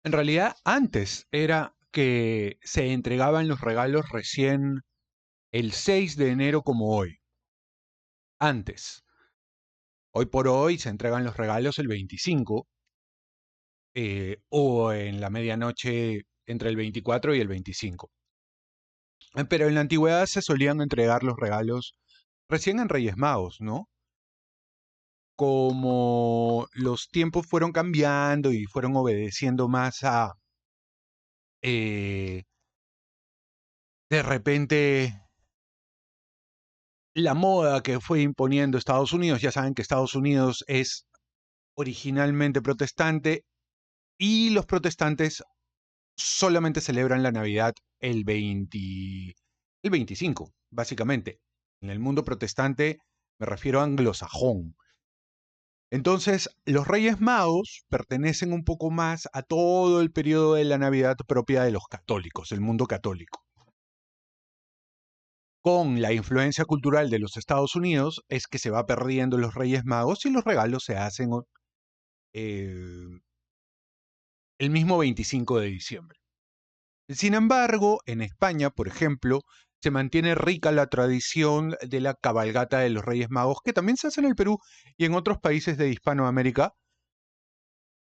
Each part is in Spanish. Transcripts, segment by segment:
En realidad, antes era que se entregaban los regalos recién el 6 de enero como hoy. Antes. Hoy por hoy se entregan los regalos el 25 o en la medianoche entre el 24 y el 25. Pero en la antigüedad se solían entregar los regalos recién en Reyes Magos, ¿no? Como los tiempos fueron cambiando y fueron obedeciendo más a, eh, de repente, la moda que fue imponiendo Estados Unidos. Ya saben que Estados Unidos es originalmente protestante y los protestantes solamente celebran la Navidad el 25, básicamente. En el mundo protestante me refiero a anglosajón. Entonces, los Reyes Magos pertenecen un poco más a todo el periodo de la Navidad propia de los católicos, el mundo católico. Con la influencia cultural de los Estados Unidos es que se va perdiendo los Reyes Magos y los regalos se hacen eh, el mismo 25 de diciembre. Sin embargo, en España, por ejemplo, se mantiene rica la tradición de la cabalgata de los Reyes Magos, que también se hace en el Perú y en otros países de Hispanoamérica,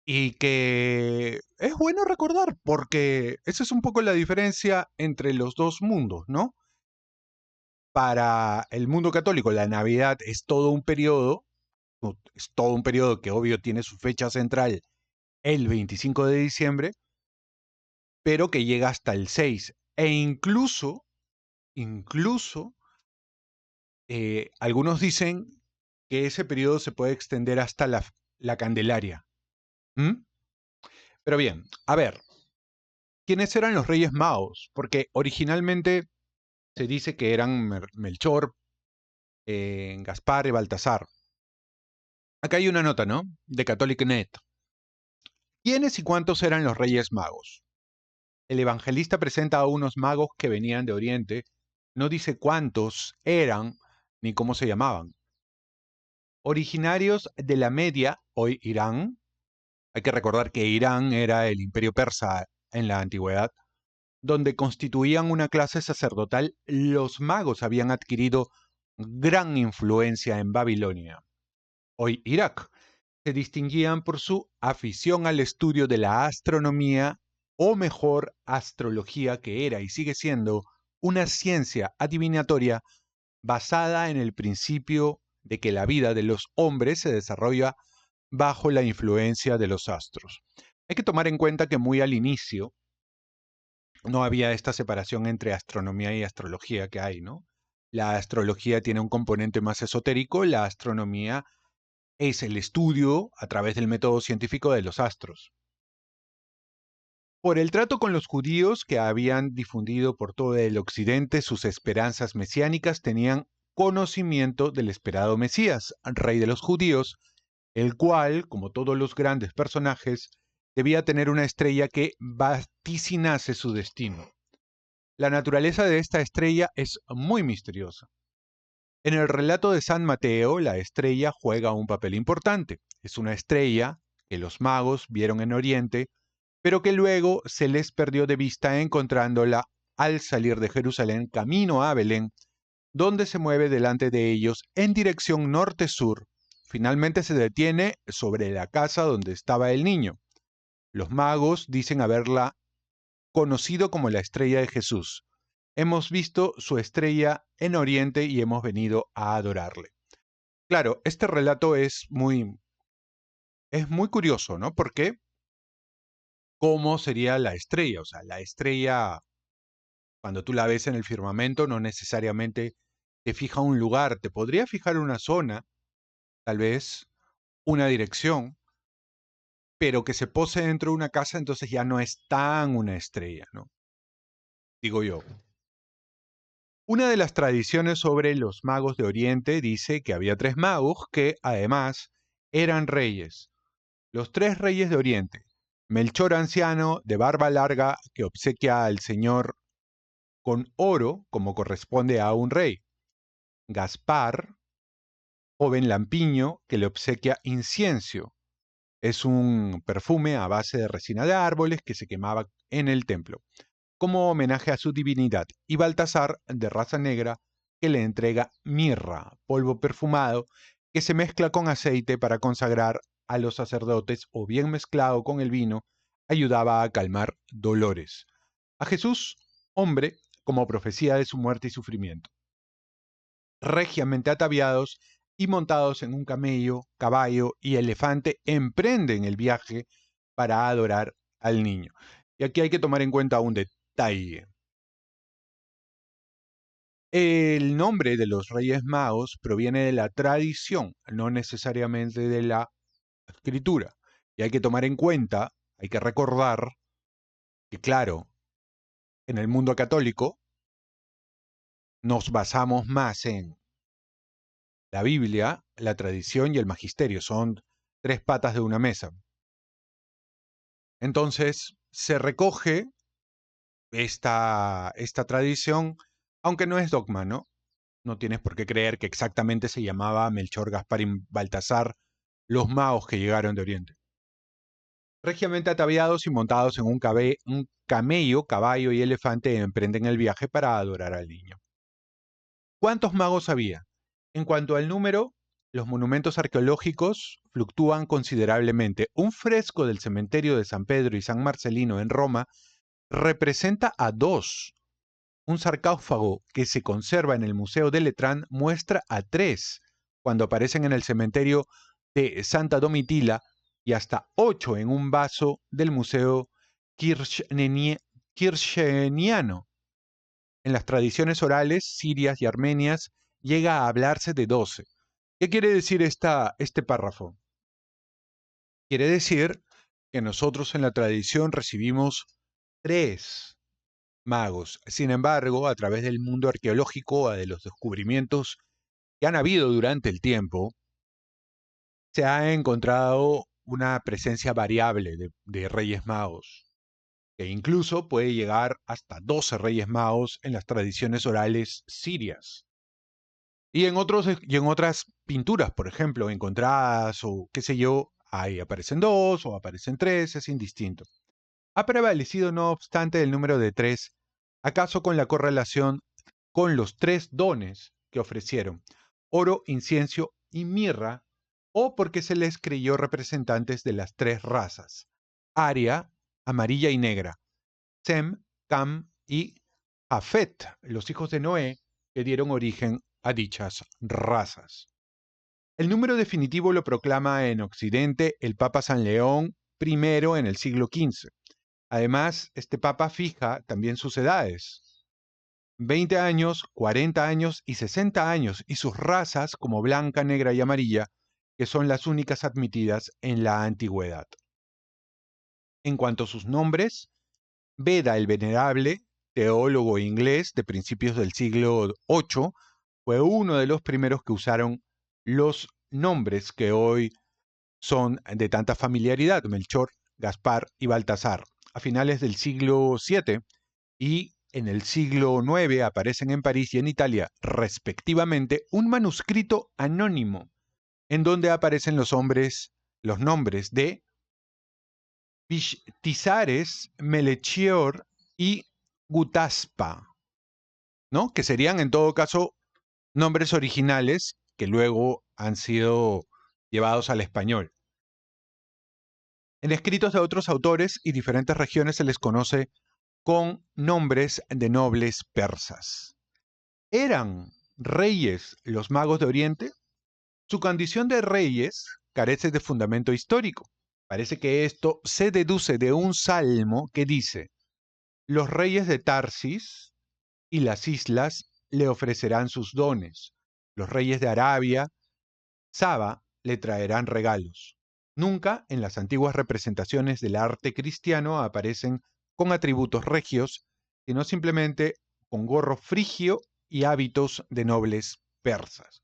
y que es bueno recordar, porque esa es un poco la diferencia entre los dos mundos, ¿no? Para el mundo católico, la Navidad es todo un periodo que obvio tiene su fecha central el 25 de diciembre, pero que llega hasta el 6. E incluso, algunos dicen que ese periodo se puede extender hasta la Candelaria. ¿Mm? Pero bien, a ver, ¿quiénes eran los Reyes Magos? Porque originalmente se dice que eran Melchor, Gaspar y Baltasar. Acá hay una nota, ¿no? De CatholicNet. ¿Quiénes y cuántos eran los Reyes Magos? El evangelista presenta a unos magos que venían de Oriente, no dice cuántos eran ni cómo se llamaban. Originarios de la Media, hoy Irán. Hay que recordar que Irán era el imperio persa en la antigüedad, donde constituían una clase sacerdotal. Los magos habían adquirido gran influencia en Babilonia, hoy Irak. Se distinguían por su afición al estudio de la astronomía, o mejor, astrología, que era y sigue siendo una ciencia adivinatoria basada en el principio de que la vida de los hombres se desarrolla bajo la influencia de los astros. Hay que tomar en cuenta que muy al inicio no había esta separación entre astronomía y astrología que hay, ¿no? La astrología tiene un componente más esotérico, la astronomía es el estudio a través del método científico de los astros. Por el trato con los judíos que habían difundido por todo el occidente sus esperanzas mesiánicas, tenían conocimiento del esperado Mesías, rey de los judíos, el cual, como todos los grandes personajes, debía tener una estrella que vaticinase su destino. La naturaleza de esta estrella es muy misteriosa. En el relato de San Mateo, la estrella juega un papel importante. Es una estrella que los magos vieron en Oriente, pero que luego se les perdió de vista encontrándola al salir de Jerusalén camino a Belén, donde se mueve delante de ellos en dirección norte-sur. Finalmente se detiene sobre la casa donde estaba el niño. Los magos dicen haberla conocido como la estrella de Jesús. Hemos visto su estrella en Oriente y hemos venido a adorarle. Claro, este relato es muy curioso, ¿no? Porque ¿cómo sería la estrella? O sea, la estrella, cuando tú la ves en el firmamento, no necesariamente te fija un lugar, te podría fijar una zona, tal vez una dirección, pero que se pose dentro de una casa, entonces ya no es tan una estrella, ¿no? Digo yo. Una de las tradiciones sobre los magos de Oriente dice que había tres magos que, además, eran reyes. Los tres reyes de Oriente. Melchor anciano, de barba larga, que obsequia al Señor con oro, como corresponde a un rey. Gaspar, joven lampiño, que le obsequia incienso. Es un perfume a base de resina de árboles que se quemaba en el templo, como homenaje a su divinidad, y Baltasar, de raza negra, que le entrega mirra, polvo perfumado, que se mezcla con aceite para consagrar a los sacerdotes o bien mezclado con el vino, ayudaba a calmar dolores. A Jesús, hombre, como profecía de su muerte y sufrimiento. Regiamente ataviados y montados en un camello, caballo y elefante, emprenden el viaje para adorar al niño. Y aquí hay que tomar en cuenta un detalle. El nombre de los Reyes Magos proviene de la tradición, no necesariamente de la escritura. Y hay que tomar en cuenta, hay que recordar que, claro, en el mundo católico nos basamos más en la Biblia, la tradición y el magisterio. Son tres patas de una mesa. Entonces, se recoge esta tradición, aunque no es dogma, ¿no? No tienes por qué creer que exactamente se llamaba Melchor, Gaspar y Baltasar los magos que llegaron de Oriente. Regiamente ataviados y montados en un camello, caballo y elefante emprenden el viaje para adorar al niño. ¿Cuántos magos había? En cuanto al número, los monumentos arqueológicos fluctúan considerablemente. Un fresco del cementerio de San Pedro y San Marcelino en Roma representa a dos. Un sarcófago que se conserva en el Museo de Letrán muestra a tres, cuando aparecen en el cementerio de Santa Domitila, y hasta 8 en un vaso del Museo Kircheniano. En las tradiciones orales sirias y armenias llega a hablarse de 12. ¿Qué quiere decir este párrafo? Quiere decir que nosotros en la tradición recibimos 3 magos. Sin embargo, a través del mundo arqueológico, de los descubrimientos que han habido durante el tiempo, se ha encontrado una presencia variable de Reyes Magos, que incluso puede llegar hasta 12 Reyes Magos en las tradiciones orales sirias. Y en otras pinturas, por ejemplo, encontradas o qué sé yo, ahí aparecen 2 o aparecen 3, es indistinto. Ha prevalecido, no obstante, el número de 3, acaso con la correlación con los 3 dones que ofrecieron, oro, incienso y mirra, o porque se les creyó representantes de las 3 razas, aria, amarilla y negra, Sem, Cam y Jafet, los hijos de Noé, que dieron origen a dichas razas. El número definitivo lo proclama en Occidente el Papa San León I en el siglo XV. Además, este Papa fija también sus edades: 20 años, 40 años y 60 años, y sus razas como blanca, negra y amarilla, que son las únicas admitidas en la antigüedad. En cuanto a sus nombres, Beda el Venerable, teólogo inglés de principios del siglo VIII, fue uno de los primeros que usaron los nombres que hoy son de tanta familiaridad: Melchor, Gaspar y Baltasar. A finales del siglo VII y en el siglo IX aparecen en París y en Italia, respectivamente, un manuscrito anónimo en donde aparecen los nombres de Tisares, Melchior y Gutaspa, ¿no? Que serían en todo caso nombres originales que luego han sido llevados al español. En escritos de otros autores y diferentes regiones se les conoce con nombres de nobles persas. ¿Eran reyes los magos de Oriente? Su condición de reyes carece de fundamento histórico. Parece que esto se deduce de un salmo que dice: los reyes de Tarsis y las islas le ofrecerán sus dones. Los reyes de Arabia, Saba, le traerán regalos. Nunca en las antiguas representaciones del arte cristiano aparecen con atributos regios, sino simplemente con gorro frigio y hábitos de nobles persas.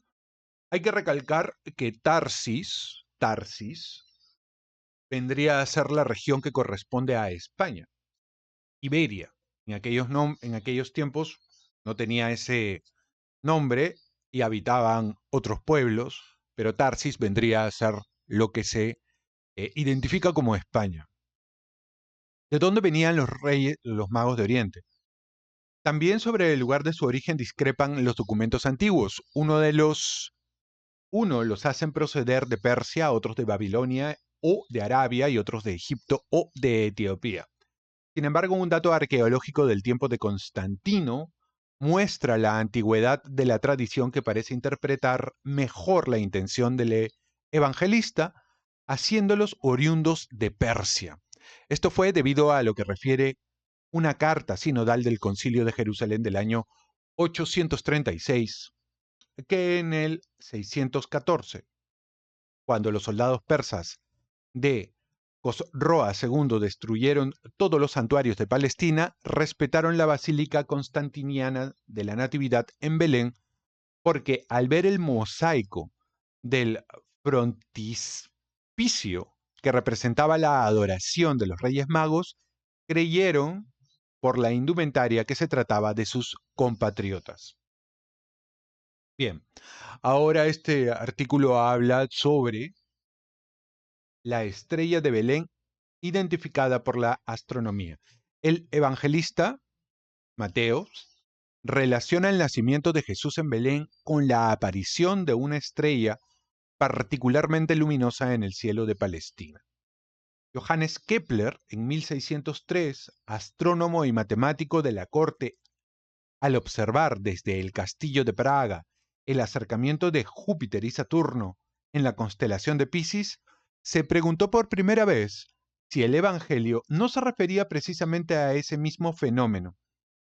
Hay que recalcar que Tarsis, vendría a ser la región que corresponde a España, Iberia. En aquellos tiempos no tenía ese nombre y habitaban otros pueblos, pero Tarsis vendría a ser lo que se identifica como España. ¿De dónde venían los reyes, los magos de Oriente? También sobre el lugar de su origen discrepan los documentos antiguos. Uno los hacen proceder de Persia, otros de Babilonia o de Arabia y otros de Egipto o de Etiopía. Sin embargo, un dato arqueológico del tiempo de Constantino muestra la antigüedad de la tradición que parece interpretar mejor la intención del evangelista, haciéndolos oriundos de Persia. Esto fue debido a lo que refiere una carta sinodal del Concilio de Jerusalén del año 836, que en el 614, cuando los soldados persas de Cosroa II destruyeron todos los santuarios de Palestina, respetaron la Basílica Constantiniana de la Natividad en Belén, porque al ver el mosaico del frontispicio que representaba la adoración de los Reyes Magos, creyeron por la indumentaria que se trataba de sus compatriotas. Bien, ahora este artículo habla sobre la estrella de Belén identificada por la astronomía. El evangelista Mateo relaciona el nacimiento de Jesús en Belén con la aparición de una estrella particularmente luminosa en el cielo de Palestina. Johannes Kepler, en 1603, astrónomo y matemático de la corte, al observar desde el castillo de Praga el acercamiento de Júpiter y Saturno en la constelación de Piscis, se preguntó por primera vez si el Evangelio no se refería precisamente a ese mismo fenómeno.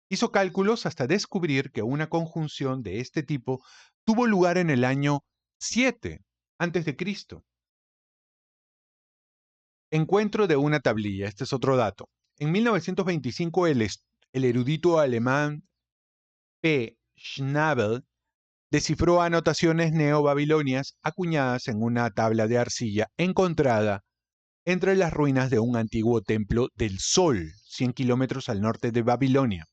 Hizo cálculos hasta descubrir que una conjunción de este tipo tuvo lugar en el año 7 a.C. Encuentro de una tablilla, este es otro dato. En 1925 el erudito alemán P. Schnabel descifró anotaciones neobabilonias acuñadas en una tabla de arcilla encontrada entre las ruinas de un antiguo templo del Sol, 100 kilómetros al norte de Babilonia.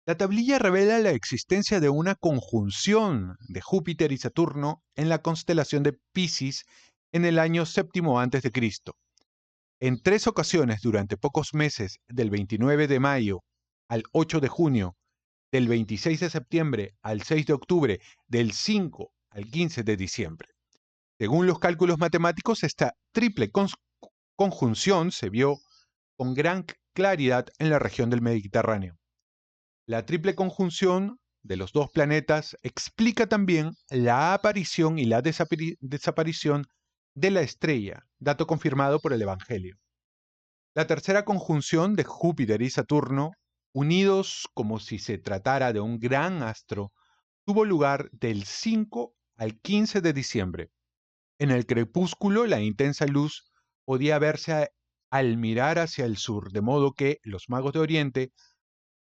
La tablilla revela la existencia de una conjunción de Júpiter y Saturno en la constelación de Piscis en el año 7 a.C. En 3 ocasiones durante pocos meses, del 29 de mayo al 8 de junio, del 26 de septiembre al 6 de octubre, del 5 al 15 de diciembre. Según los cálculos matemáticos, esta triple conjunción se vio con gran claridad en la región del Mediterráneo. La triple conjunción de los dos planetas explica también la aparición y la desaparición de la estrella, dato confirmado por el Evangelio. La tercera conjunción de Júpiter y Saturno, unidos como si se tratara de un gran astro, tuvo lugar del 5 al 15 de diciembre. En el crepúsculo, la intensa luz podía verse al mirar hacia el sur, de modo que los magos de Oriente,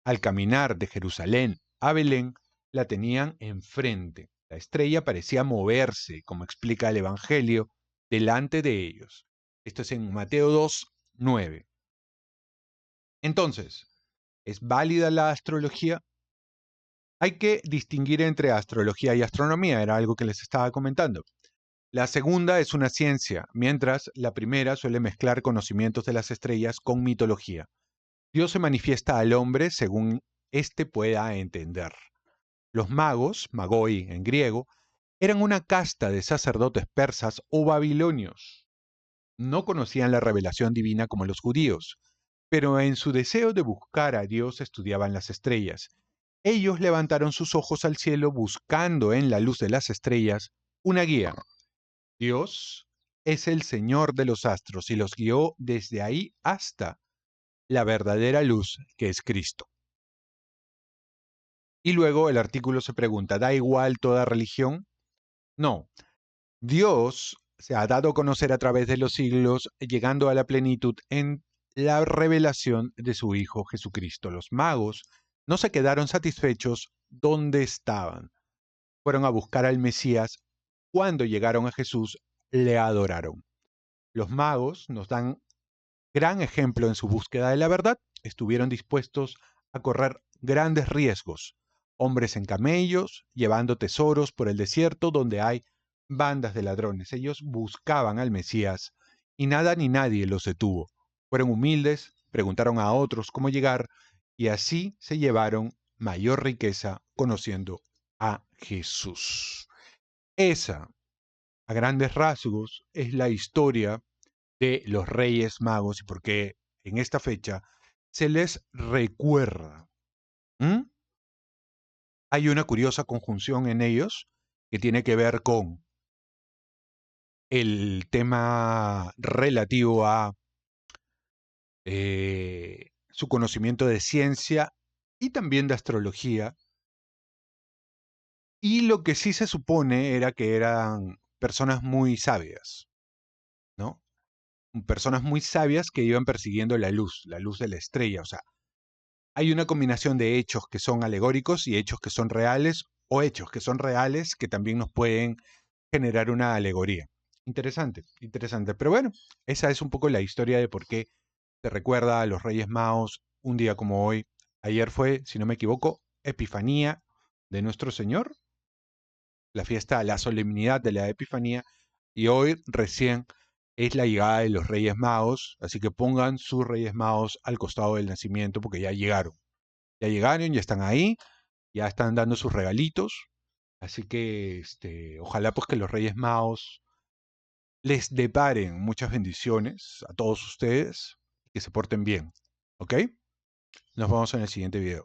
al caminar de Jerusalén a Belén, la tenían enfrente. La estrella parecía moverse, como explica el Evangelio, delante de ellos. Esto es en Mateo 2, 9. Entonces, ¿es válida la astrología? Hay que distinguir entre astrología y astronomía, era algo que les estaba comentando. La segunda es una ciencia, mientras la primera suele mezclar conocimientos de las estrellas con mitología. Dios se manifiesta al hombre según éste pueda entender. Los magos, magoi en griego, eran una casta de sacerdotes persas o babilonios. No conocían la revelación divina como los judíos, pero en su deseo de buscar a Dios estudiaban las estrellas. Ellos levantaron sus ojos al cielo buscando en la luz de las estrellas una guía. Dios es el Señor de los astros y los guió desde ahí hasta la verdadera luz que es Cristo. Y luego el artículo se pregunta, ¿da igual toda religión? No. Dios se ha dado a conocer a través de los siglos, llegando a la plenitud en la revelación de su Hijo Jesucristo. Los magos no se quedaron satisfechos donde estaban. Fueron a buscar al Mesías. Cuando llegaron a Jesús, le adoraron. Los magos nos dan gran ejemplo en su búsqueda de la verdad. Estuvieron dispuestos a correr grandes riesgos. Hombres en camellos, llevando tesoros por el desierto donde hay bandas de ladrones. Ellos buscaban al Mesías y nada ni nadie los detuvo. Fueron humildes, preguntaron a otros cómo llegar y así se llevaron mayor riqueza conociendo a Jesús. Esa, a grandes rasgos, es la historia de los Reyes Magos y por qué en esta fecha se les recuerda. ¿Mm? Hay una curiosa conjunción en ellos que tiene que ver con el tema relativo a su conocimiento de ciencia y también de astrología. Y lo que sí se supone era que eran personas muy sabias, ¿no? Personas muy sabias que iban persiguiendo la luz de la estrella. O sea, hay una combinación de hechos que son alegóricos y hechos que son reales, o hechos que son reales que también nos pueden generar una alegoría. Interesante, interesante. Pero bueno, esa es un poco la historia de por qué se recuerda a los Reyes Magos un día como hoy. Ayer fue, si no me equivoco, Epifanía de nuestro Señor, la fiesta, la solemnidad de la Epifanía, y hoy recién es la llegada de los Reyes Magos, así que pongan sus Reyes Magos al costado del nacimiento porque ya llegaron. Ya llegaron, ya están ahí, ya están dando sus regalitos, así que ojalá pues que los Reyes Magos les deparen muchas bendiciones a todos ustedes y que se porten bien, ¿ok? Nos vemos en el siguiente video.